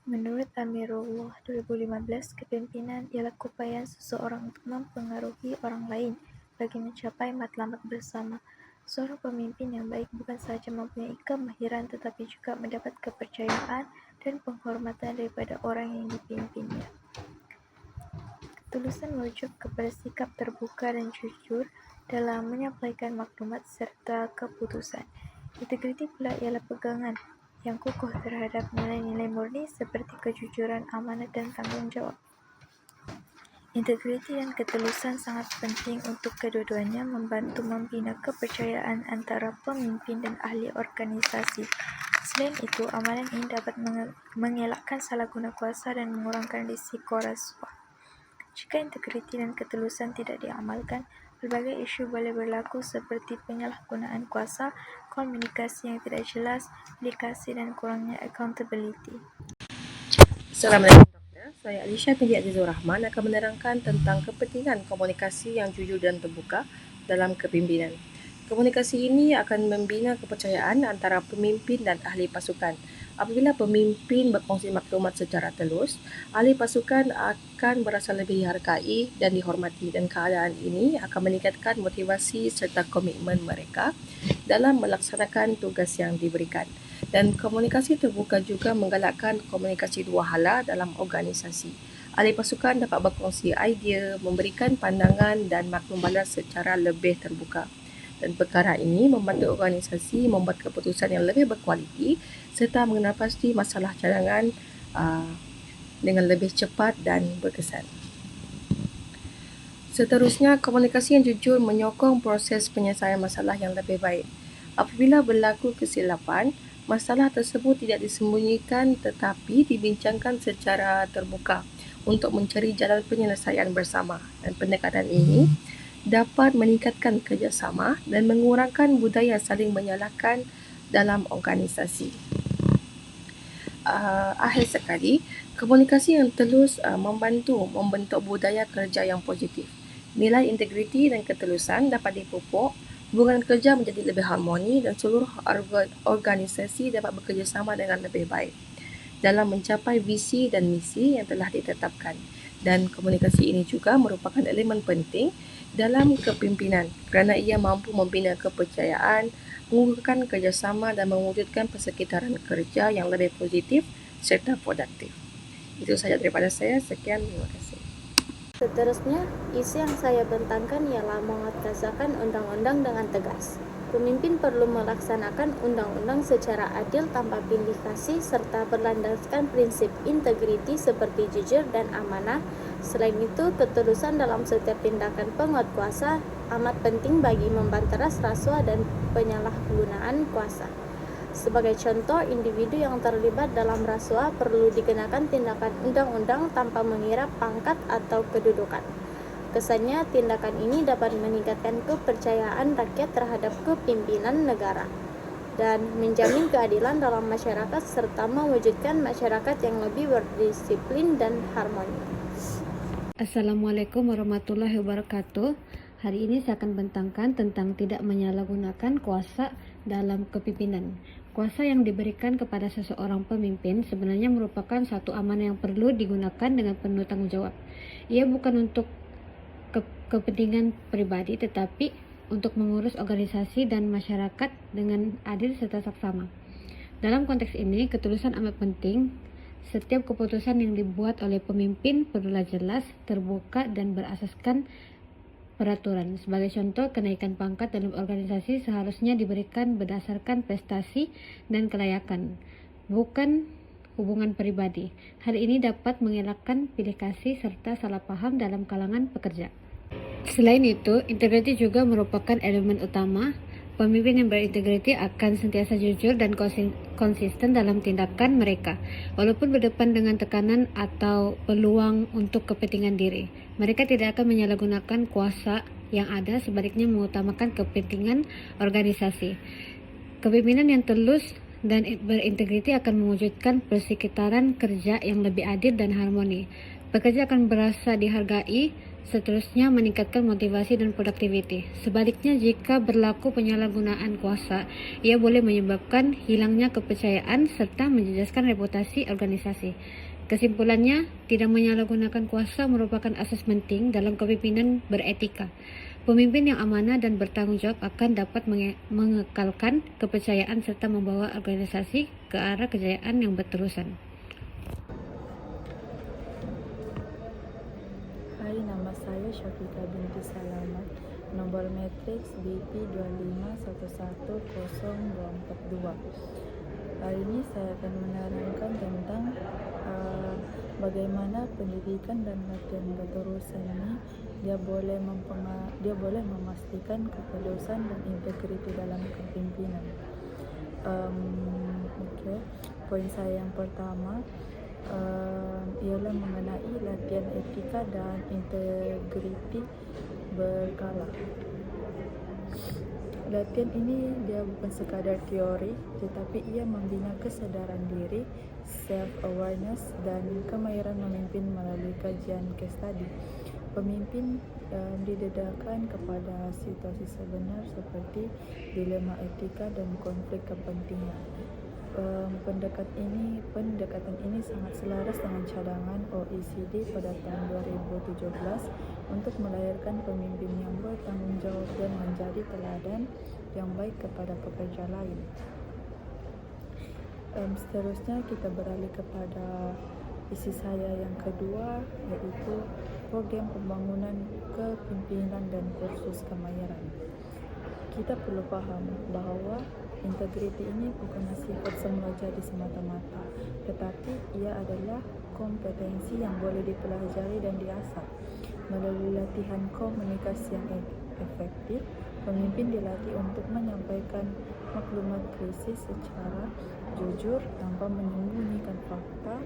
Menurut Amirullah 2015, kepemimpinan ialah upaya seseorang untuk mempengaruhi orang lain bagi mencapai matlamat bersama. Seorang pemimpin yang baik bukan sahaja mempunyai kemahiran tetapi juga mendapat kepercayaan dan penghormatan daripada orang yang dipimpinnya. Ketulusan merujuk kepada sikap terbuka dan jujur dalam menyampaikan maklumat serta keputusan. Integriti pula ialah pegangan yang kukuh terhadap nilai-nilai murni seperti kejujuran, amanah dan tanggungjawab. Integriti dan ketulusan sangat penting untuk kedua-duanya membantu membina kepercayaan antara pemimpin dan ahli organisasi. Selain itu, amalan ini dapat mengelakkan salah guna kuasa dan mengurangkan risiko rasuah. Jika integriti dan ketulusan tidak diamalkan, berbagai isu boleh berlaku seperti penyalahgunaan kuasa, komunikasi yang tidak jelas, delegasi dan kurangnya accountability. Assalamualaikum doktor, saya Alisha binti Azizur Rahman akan menerangkan tentang kepentingan komunikasi yang jujur dan terbuka dalam kepimpinan. Komunikasi ini akan membina kepercayaan antara pemimpin dan ahli pasukan. Apabila pemimpin berkongsi maklumat secara telus, ahli pasukan akan merasa lebih dihargai dan dihormati, dan keadaan ini akan meningkatkan motivasi serta komitmen mereka dalam melaksanakan tugas yang diberikan. Dan komunikasi terbuka juga menggalakkan komunikasi dua hala dalam organisasi. Ahli pasukan dapat berkongsi idea, memberikan pandangan dan maklum balas secara lebih terbuka. Dan perkara ini membantu organisasi membuat keputusan yang lebih berkualiti serta mengenal masalah cadangan dengan lebih cepat dan berkesan. Seterusnya, komunikasi yang jujur menyokong proses penyelesaian masalah yang lebih baik. Apabila berlaku kesilapan, masalah tersebut tidak disembunyikan tetapi dibincangkan secara terbuka untuk mencari jalan penyelesaian bersama. Dan pendekatan ini dapat meningkatkan kerjasama dan mengurangkan budaya saling menyalahkan dalam organisasi. Akhir sekali, komunikasi yang telus membantu membentuk budaya kerja yang positif. Nilai integriti dan ketulusan dapat dipupuk, hubungan kerja menjadi lebih harmoni dan seluruh organisasi dapat bekerjasama dengan lebih baik dalam mencapai visi dan misi yang telah ditetapkan. Dan komunikasi ini juga merupakan elemen penting dalam kepimpinan kerana ia mampu membina kepercayaan, mengukuhkan kerjasama dan mewujudkan persekitaran kerja yang lebih positif serta produktif. Itu sahaja daripada saya. Sekian, terima kasih. Seterusnya, isu yang saya bentangkan ialah mengesakan undang-undang dengan tegas. Pemimpin perlu melaksanakan undang-undang secara adil tanpa pilih kasih serta berlandaskan prinsip integriti seperti jujur dan amanah. Selain itu, ketulusan dalam setiap tindakan penguat kuasa amat penting bagi membanteras rasuah dan penyalahgunaan kuasa. Sebagai contoh, individu yang terlibat dalam rasuah perlu dikenakan tindakan undang-undang tanpa mengira pangkat atau kedudukan. Kesannya, tindakan ini dapat meningkatkan kepercayaan rakyat terhadap kepimpinan negara dan menjamin keadilan dalam masyarakat serta mewujudkan masyarakat yang lebih berdisiplin dan harmoni. Assalamualaikum warahmatullahi wabarakatuh. Hari ini saya akan bentangkan tentang tidak menyalahgunakan kuasa dalam kepimpinan. Kuasa yang diberikan kepada seseorang pemimpin sebenarnya merupakan satu amanah yang perlu digunakan dengan penuh tanggung jawab. Ia bukan untuk kepentingan pribadi tetapi untuk mengurus organisasi dan masyarakat dengan adil serta saksama. Dalam konteks ini, ketulusan amat penting. Setiap keputusan yang dibuat oleh pemimpin perlulah jelas, terbuka dan berasaskan peraturan. Sebagai contoh, kenaikan pangkat dalam organisasi seharusnya diberikan berdasarkan prestasi dan kelayakan, bukan hubungan pribadi. Hal ini dapat mengelakkan pilih kasih serta salah paham dalam kalangan pekerja. Selain itu, integriti juga merupakan elemen utama. Pemimpin yang berintegriti akan sentiasa jujur dan konsisten dalam tindakan mereka, walaupun berdepan dengan tekanan atau peluang untuk kepentingan diri. Mereka tidak akan menyalahgunakan kuasa yang ada, sebaliknya mengutamakan kepentingan organisasi. Kepemimpinan yang telus dan berintegriti akan mewujudkan persekitaran kerja yang lebih adil dan harmoni. pekerja akan merasa dihargai, seterusnya meningkatkan motivasi dan produktiviti. Sebaliknya, jika berlaku penyalahgunaan kuasa, ia boleh menyebabkan hilangnya kepercayaan serta menjejaskan reputasi organisasi. Kesimpulannya, tidak menyalahgunakan kuasa merupakan asas penting dalam kepemimpinan beretika. Pemimpin yang amanah dan bertanggung jawab akan dapat mengekalkan kepercayaan serta membawa organisasi ke arah kejayaan yang berterusan. Hai, nama saya Syafiqah binti Salamat, nomor matriks BP 251104242. Hari ini saya akan menerangkan tentang bagaimana pendidikan dan latihan berterusan ini dia boleh memastikan ketulusan dan integriti dalam kepemimpinan. Poin saya yang pertama ialah mengenai latihan etika dan integriti berkala. Latihan ini dia bukan sekadar teori, tetapi ia membina kesadaran diri, self-awareness, dan kemahiran memimpin melalui kajian case study. Pemimpin didedahkan kepada situasi sebenar seperti dilema etika dan konflik kepentingan. Pendekatan ini sangat selaras dengan cadangan OECD pada tahun 2017 untuk melahirkan pemimpin yang bertanggung jawab dan menjadi teladan yang baik kepada pekerja lain. Seterusnya kita beralih kepada isi saya yang kedua, yaitu program pembangunan kepemimpinan dan kursus kemahiran. Kita perlu paham bahawa integriti ini bukanlah sifat semula jadi semata-mata, tetapi ia adalah kompetensi yang boleh dipelajari dan diasah. Melalui latihan komunikasi yang efektif, pemimpin dilatih untuk menyampaikan maklumat krisis secara jujur tanpa menyembunyikan fakta,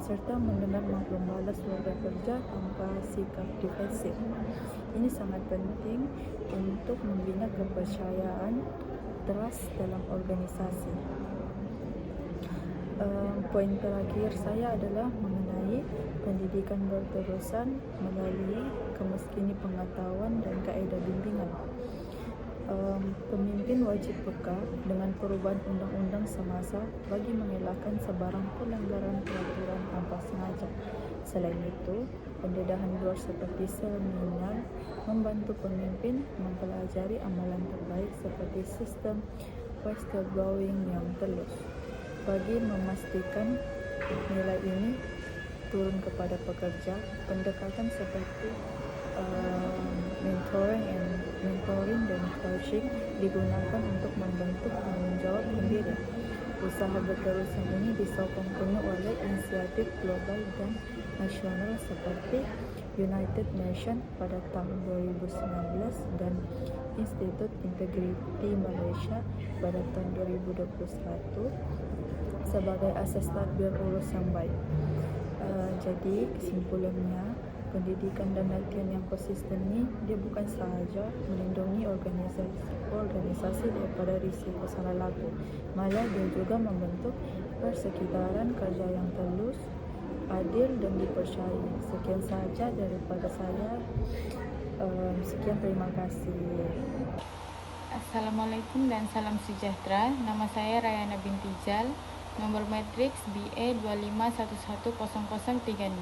serta mendengar maklum balas warga kerja tanpa sikap defensif. Ini sangat penting untuk membina kepercayaan trust dalam organisasi. Poin terakhir saya adalah mengenai pendidikan berterusan melalui kemiskinan pengetahuan dan kaedah bimbingan. Pemimpin wajib peka dengan perubahan undang-undang semasa bagi mengelakkan sebarang pelanggaran peraturan tanpa sengaja. Selain itu, pendedahan luar seperti seminar membantu pemimpin mempelajari amalan terbaik seperti sistem whistleblowing yang telus. Bagi memastikan nilai ini turun kepada pekerja, pendekatan seperti mentoring dan coaching digunakan untuk membentuk tanggung jawab sendiri. Usaha berterusan ini disokong penuh oleh inisiatif global dan nasional seperti United Nations pada tahun 2019 dan Institut Integriti Malaysia pada tahun 2021 sebagai asas tadbir urus yang baik. Jadi kesimpulannya, pendidikan dan latihan yang konsisten ini dia bukan sahaja melindungi organisasi daripada risiko salah laku, malah dia juga membentuk persekitaran kerja yang telus, adil dan dipercayai. Sekian sahaja daripada saya. Sekian, terima kasih. Assalamualaikum dan salam sejahtera. Nama saya Rayana binti Jal, nomor matriks BA 2511036.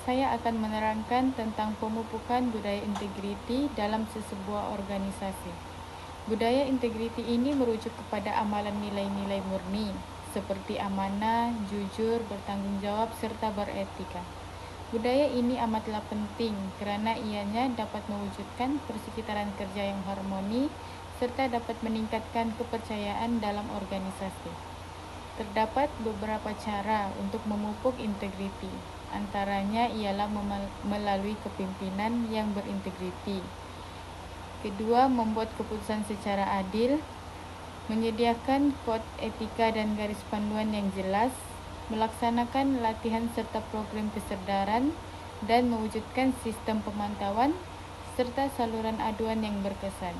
Saya akan menerangkan tentang pemupukan budaya integriti dalam sesebuah organisasi. Budaya integriti ini merujuk kepada amalan nilai-nilai murni seperti amanah, jujur, bertanggung jawab, serta beretika. Budaya ini amatlah penting kerana ianya dapat mewujudkan persekitaran kerja yang harmoni serta dapat meningkatkan kepercayaan dalam organisasi. Terdapat beberapa cara untuk memupuk integriti. Antaranya ialah melalui kepimpinan yang berintegriti. Kedua, membuat keputusan secara adil, menyediakan kod etika dan garis panduan yang jelas, melaksanakan latihan serta program kesedaran, dan mewujudkan sistem pemantauan serta saluran aduan yang berkesan.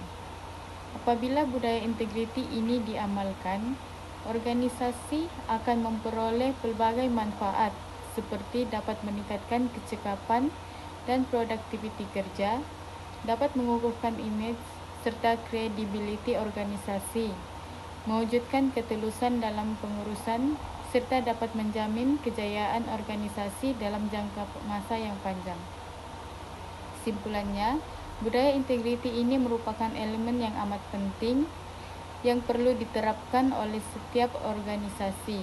Apabila budaya integriti ini diamalkan, organisasi akan memperoleh pelbagai manfaat seperti dapat meningkatkan kecekapan dan produktiviti kerja, dapat mengukuhkan imej serta kredibiliti organisasi, mewujudkan ketulusan dalam pengurusan, serta dapat menjamin kejayaan organisasi dalam jangka masa yang panjang. Kesimpulannya, budaya integriti ini merupakan elemen yang amat penting yang perlu diterapkan oleh setiap organisasi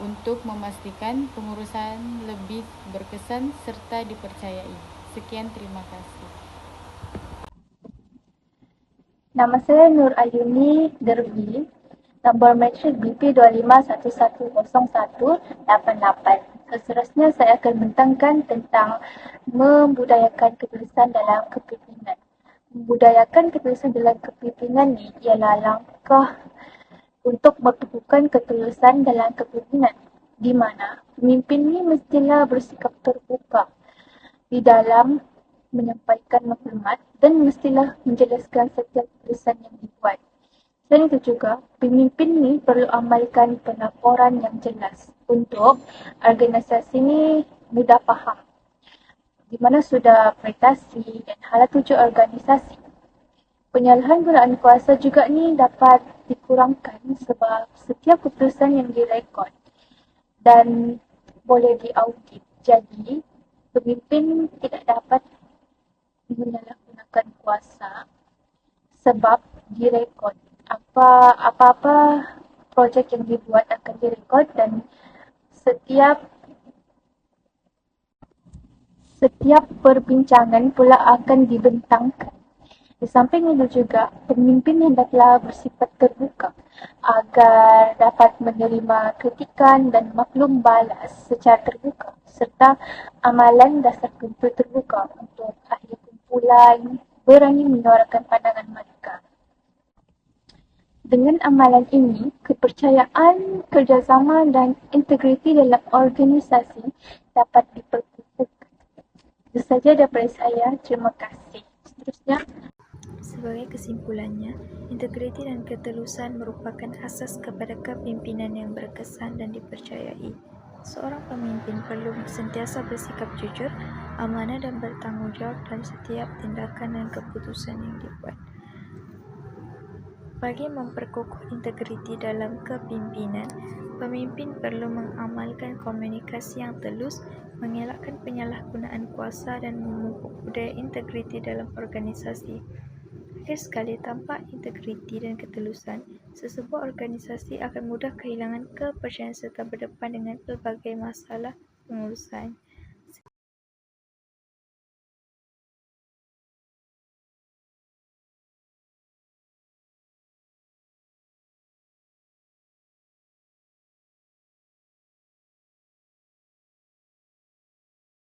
untuk memastikan pengurusan lebih berkesan serta dipercayai. Sekian, terima kasih. Nama saya Nur Ayuni Dervi, nombor matrik BP25110188. Seterusnya saya akan membentangkan tentang membudayakan ketulusan dalam kepimpinan. Membudayakan ketulusan dalam kepimpinan ni ialah langkah untuk memperkukuhkan ketulusan dalam kepimpinan, di mana pemimpin ni mestilah bersikap terbuka di dalam menyampaikan maklumat dan mestilah menjelaskan setiap keputusan yang dibuat. Selain itu juga, pemimpin ni perlu amalkan pelaporan yang jelas untuk organisasi ni mudah faham, di mana sudah prestasi dan hala tuju organisasi. Penyalahgunaan kuasa juga ni dapat dikurangkan sebab setiap keputusan yang direkod dan boleh diaudit. Jadi, pemimpin tidak dapat menyalahgunakan kuasa sebab direkod. Apa-apa projek yang dibuat akan direkod dan setiap perbincangan pula akan dibentangkan. Di samping itu juga, pemimpin hendaklah bersifat terbuka agar dapat menerima kritikan dan maklum balas secara terbuka serta amalan dasar kumpul terbuka untuk ahli kumpulan berani menyuarakan pandangan mereka. Dengan amalan ini, kepercayaan, kerjasama dan integriti dalam organisasi dapat diperkukuhkan. Itu saja daripada saya. Terima kasih. Seterusnya, sebagai kesimpulannya, integriti dan ketulusan merupakan asas kepada kepimpinan yang berkesan dan dipercayai. Seorang pemimpin perlu sentiasa bersikap jujur, amanah dan bertanggungjawab dalam setiap tindakan dan keputusan yang dibuat. Bagi memperkukuh integriti dalam kepimpinan, pemimpin perlu mengamalkan komunikasi yang telus, mengelakkan penyalahgunaan kuasa dan memupuk budaya integriti dalam organisasi. Akhir sekali, tanpa integriti dan ketulusan, sesebuah organisasi akan mudah kehilangan kepercayaan serta berdepan dengan pelbagai masalah pengurusan.